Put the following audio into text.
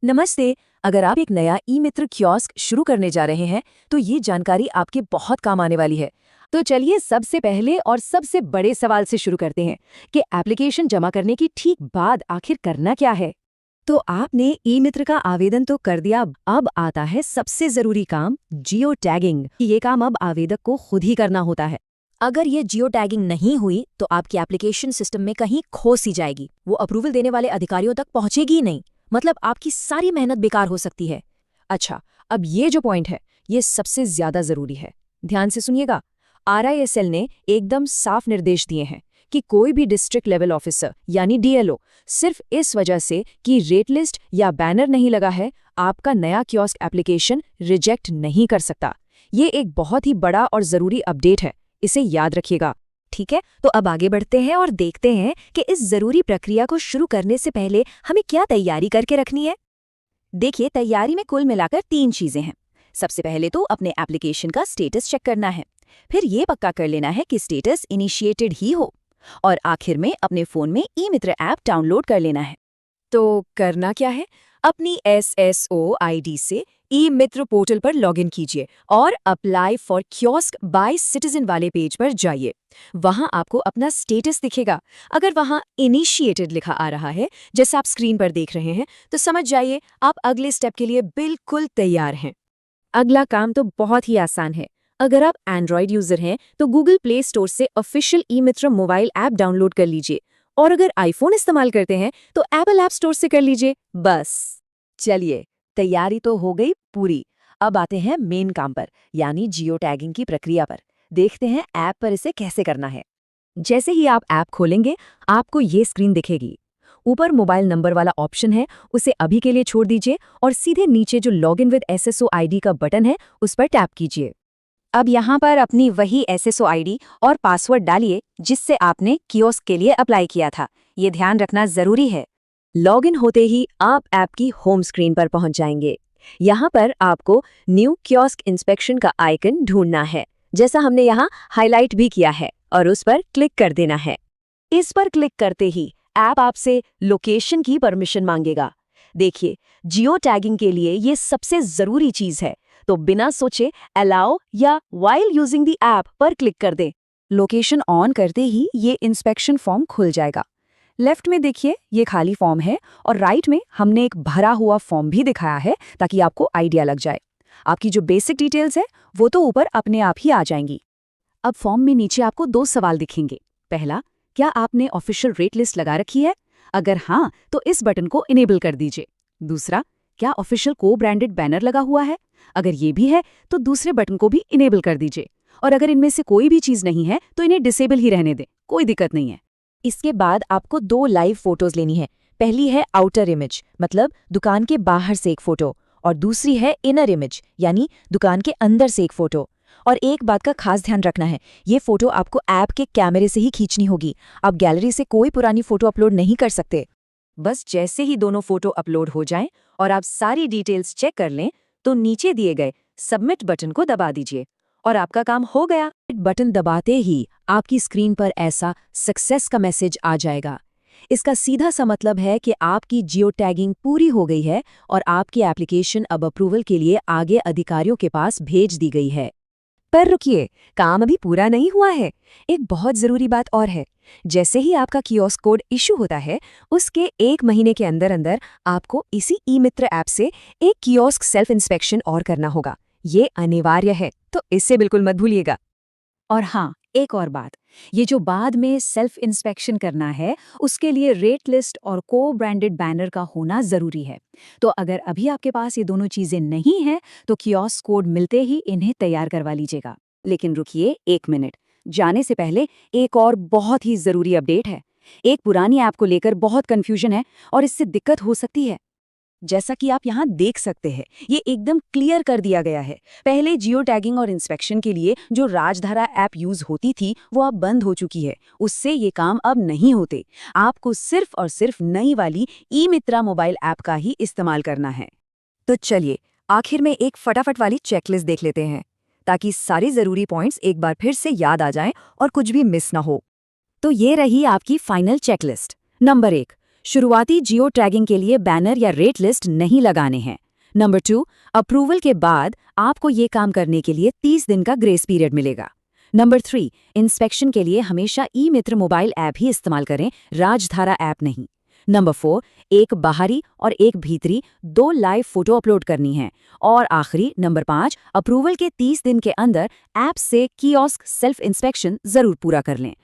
नमस्ते। अगर आप एक नया ई मित्र कियोस्क शुरू करने जा रहे हैं तो ये जानकारी आपके बहुत काम आने वाली है। तो चलिए सबसे पहले और सबसे बड़े सवाल से शुरू करते हैं कि एप्लीकेशन जमा करने की ठीक बाद आखिर करना क्या है। तो आपने ई मित्र का आवेदन तो कर दिया, अब आता है सबसे जरूरी काम, जियो टैगिंग। ये काम अब आवेदक को खुद ही करना होता है। अगर ये जियो टैगिंग नहीं हुई तो आपकी एप्लीकेशन सिस्टम में कहीं खो सी जाएगी, वो अप्रूवल देने वाले अधिकारियों तक पहुंचेगी ही नहीं। मतलब आपकी सारी मेहनत बेकार हो सकती है। अच्छा, अब ये जो पॉइंट है ये सबसे ज्यादा जरूरी है। ध्यान से सुनिएगा। आरआईएसएल ने एकदम साफ निर्देश दिए हैं कि कोई भी डिस्ट्रिक्ट लेवल ऑफिसर यानी डीएलओ सिर्फ इस वजह से कि रेट लिस्ट या बैनर नहीं लगा है, आपका नया कियोस्क एप्लीकेशन रिजेक्ट नहीं कर सकता। ये एक बहुत ही बड़ा और जरूरी अपडेट है, इसे याद रखिएगा। ठीक है, तो अब आगे बढ़ते हैं और देखते हैं कि इस जरूरी प्रक्रिया को शुरू करने से पहले हमें क्या तैयारी करके रखनी है। देखिए, तैयारी में कुल मिलाकर 3 चीजें हैं। सबसे पहले तो अपने एप्लीकेशन का स्टेटस चेक करना है, फिर ये पक्का कर लेना है कि स्टेटस इनिशिएटेड ही हो, और आखिर में अपने फोन में ई मित्र ऐप डाउनलोड कर लेना है। तो करना क्या है, अपनी SSO आईडी से ई मित्र पोर्टल पर लॉगिन कीजिए और apply for kiosk by citizen वाले पेज पर जाइए। वहां आपको अपना स्टेटस दिखेगा। अगर वहां इनिशिएटेड लिखा आ रहा है, जैसे आप स्क्रीन पर देख रहे हैं, तो समझ जाइए आप अगले स्टेप के लिए बिल्कुल तैयार हैं। अगला काम तो बहुत ही आसान है। अगर आप एंड्रॉयड यूजर हैं तो गूगल प्ले स्टोर से ऑफिशियल ई मित्र मोबाइल ऐप डाउनलोड कर लीजिए, और अगर आईफोन इस्तेमाल करते हैं तो एप्पल ऐप स्टोर से कर लीजिए। बस। चलिए, तैयारी तो हो गई पूरी। अब आते हैं मेन काम पर, यानी जियो टैगिंग की प्रक्रिया पर। देखते हैं ऐप पर इसे कैसे करना है। जैसे ही आप ऐप खोलेंगे आपको ये स्क्रीन दिखेगी। ऊपर मोबाइल नंबर वाला ऑप्शन है, उसे अभी के लिए छोड़ दीजिए और सीधे नीचे जो लॉगिन विद एसएसओ आईडी का बटन है उस पर टैप कीजिए। अब यहाँ पर अपनी वही एसएसओ आईडी और पासवर्ड डालिए जिससे आपने कियोस्क के लिए अप्लाई किया था। ये ध्यान रखना जरूरी है। लॉगिन होते ही आप ऐप की होम स्क्रीन पर पहुंच जाएंगे। यहाँ पर आपको न्यू कियोस्क इंस्पेक्शन का आइकन ढूंढना है, जैसा हमने यहाँ हाईलाइट भी किया है, और उस पर क्लिक कर देना है। इस पर क्लिक करते ही ऐप आपसे लोकेशन की परमिशन मांगेगा। देखिए, जियो टैगिंग के लिए ये सबसे जरूरी चीज है, तो बिना सोचे अलाउ या व्हाइल यूजिंग द ऐप पर क्लिक कर दें। लोकेशन ऑन करते ही ये इंस्पेक्शन फॉर्म खुल जाएगा। लेफ्ट में देखिए, ये खाली फॉर्म है, और राइट में हमने एक भरा हुआ फॉर्म भी दिखाया है ताकि आपको आइडिया लग जाए। आपकी जो बेसिक डिटेल्स है वो तो ऊपर अपने आप ही आ जाएंगी। अब फॉर्म में नीचे आपको 2 सवाल दिखेंगे। पहला, क्या आपने ऑफिशियल रेट लिस्ट लगा रखी है? अगर हाँ, तो इस बटन को इनेबल कर दीजिए। दूसरा, क्या ऑफिशियल को ब्रांडेड बैनर लगा हुआ है? अगर ये भी है तो दूसरे बटन को भी इनेबल कर दीजिए। और अगर इनमें से कोई भी चीज नहीं है तो इन्हें डिसेबल ही रहने दें, कोई दिक्कत नहीं है। इसके बाद आपको 2 लाइव फोटोज लेनी है। पहली है आउटर इमेज, मतलब दुकान के बाहर से एक फोटो, और दूसरी है इनर इमेज, यानी दुकान के अंदर से एक फोटो। और एक बात का खास ध्यान रखना है, ये फोटो आपको ऐप के कैमरे से ही खींचनी होगी। आप गैलरी से कोई पुरानी फोटो अपलोड नहीं कर सकते। बस जैसे ही दोनों फोटो अपलोड हो जाएं और आप सारी डिटेल्स चेक कर लें, तो नीचे दिए गए सबमिट बटन को दबा दीजिए और आपका काम हो गया। बटन दबाते ही आपकी स्क्रीन पर ऐसा सक्सेस का मैसेज आ जाएगा। इसका सीधा सा मतलब है कि आपकी जियो टैगिंग पूरी हो गई है और आपकी एप्लीकेशन अब अप्रूवल के लिए आगे अधिकारियों के पास भेज दी गई है। पर रुकिए, काम अभी पूरा नहीं हुआ है। एक बहुत जरूरी बात और है। जैसे ही आपका कियोस्क कोड इशू होता है, उसके 1 महीने के अंदर अंदर आपको इसी ई मित्र ऐप से एक कियोस्क सेल्फ इंस्पेक्शन और करना होगा। ये अनिवार्य है, तो इससे बिल्कुल मत भूलिएगा। और हाँ, एक और बात, ये जो बाद में सेल्फ इंस्पेक्शन करना है, उसके लिए रेट लिस्ट और को ब्रांडेड बैनर का होना जरूरी है। तो अगर अभी आपके पास ये दोनों चीजें नहीं हैं, तो कियोस्क कोड मिलते ही इन्हें तैयार करवा लीजिएगा। लेकिन रुकिए 1 मिनट, जाने से पहले एक और बहुत ही जरूरी अपडेट है। एक पुरानी ऐप को लेकर बहुत कंफ्यूजन है और इससे दिक्कत हो सकती है। जैसा कि आप यहाँ देख सकते हैं, ये एकदम क्लियर कर दिया गया है। पहले जियो टैगिंग और इंस्पेक्शन के लिए जो राजधारा ऐप यूज होती थी वो अब बंद हो चुकी है। उससे ये काम अब नहीं होते। आपको सिर्फ और सिर्फ नई वाली ई मित्रा मोबाइल ऐप का ही इस्तेमाल करना है। तो चलिए, आखिर में एक फटाफट वाली चेकलिस्ट देख लेते हैं, ताकि सारी जरूरी पॉइंट्स एक बार फिर से याद आ जाएं और कुछ भी मिस ना हो। तो ये रही आपकी फाइनल चेकलिस्ट। नंबर 1, शुरुआती जियो टैगिंग के लिए बैनर या रेट लिस्ट नहीं लगाने हैं। नंबर 2, अप्रूवल के बाद आपको ये काम करने के लिए 30 दिन का ग्रेस पीरियड मिलेगा। नंबर 3, इंस्पेक्शन के लिए हमेशा ई मित्र मोबाइल ऐप ही इस्तेमाल करें, राजधारा ऐप नहीं। नंबर 4, एक बाहरी और एक भीतरी 2 लाइव फोटो अपलोड करनी है। और आखिरी नंबर 5, अप्रूवल के 30 दिन के अंदर ऐप से कियोस्क सेल्फ इंस्पेक्शन जरूर पूरा कर लें।